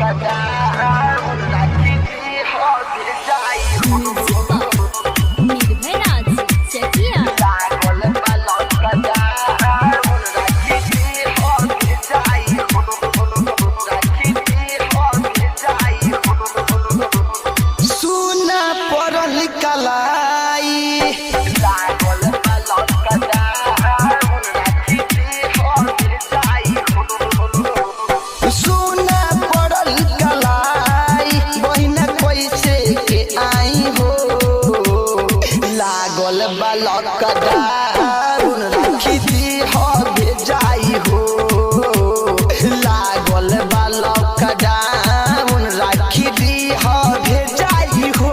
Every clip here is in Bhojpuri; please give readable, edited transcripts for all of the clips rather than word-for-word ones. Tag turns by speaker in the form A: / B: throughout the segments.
A: लॉकडाउन राखी दी हो भेजाई हो। लागल बा लॉकडाउन राखी दी हो भेजाई हो। सुना पड़ल कलाई बहिना कैसे के आई हो। लागल बा लॉकडाउन राखी दी हो भेजाई हो। लागल बा लॉकडाउन राखी दी हो भेजाई हो।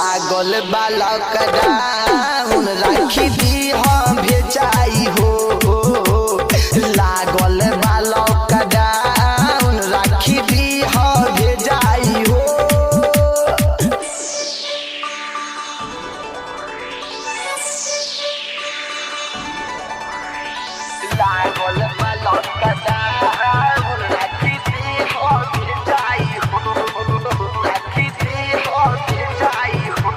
A: लागल बा लॉकडाउन राखी दी हो भेजाई हो। राखी दी हो भेजाई हो।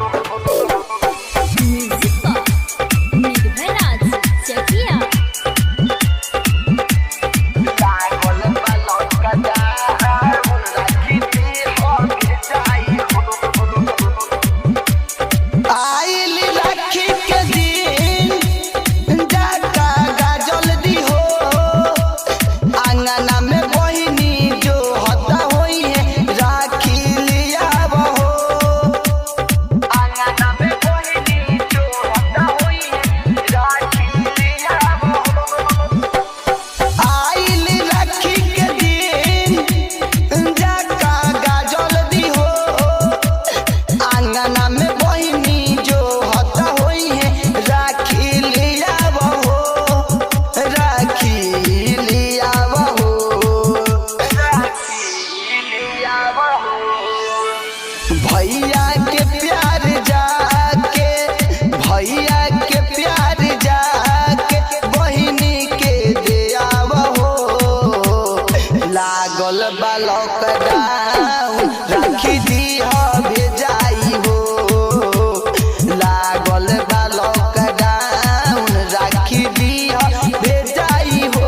A: भैया के प्यार जाके भैया के प्यार जाके बहिनी के दे आवहो। लागल बा लॉकडाउन राखी दी हो भेजाई हो। लागल बा लॉकडाउन राखी दी हो भेजाई हो।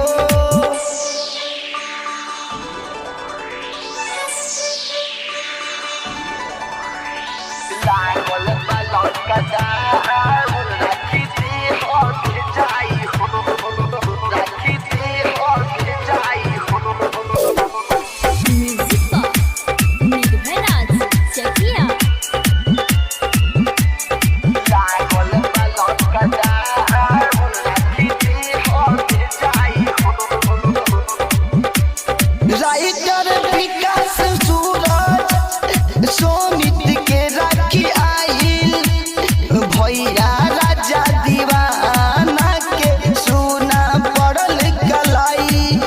A: लागल बा लॉकडाउन राखी दी हो भेजाई हो। राखी दी हो भेजाई हो। लागल बा लॉकडाउन राखी दी हो भेजाई हो। राइटर विकास सूरज सोमित के राखी आइल। भैया राजा दीवाना के सुना पड़ल कलाई।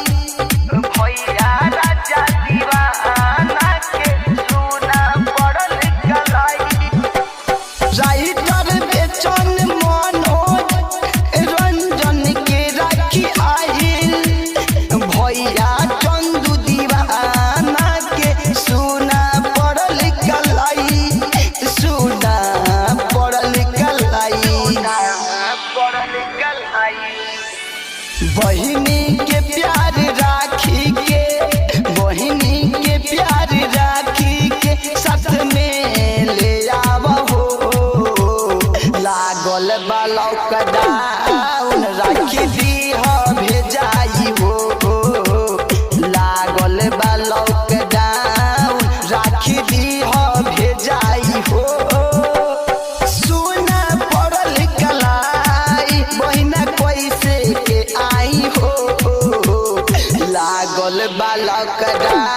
A: भैया राजा दीवाना के सुना पड़ल कलाई। राइटर बेचन मनोज रंजन के राखी आइल। भैया चंदू दीवाना के सुना पड़ल कलाई। सुना पड़ल कलाई। पड़ल कलाई। बहिनी के प्यार राखी के बहिनी के प्यार राखी के साथ में ले आवहो। लागल बा लॉकडाउन राखी दी हो भेजाई हो। लागल बा लॉकडाउन राखी दी हो भेजाई हो। सुना पड़ल कलाई बहिना कैसे के आई हो। लागल बा लॉकडाउन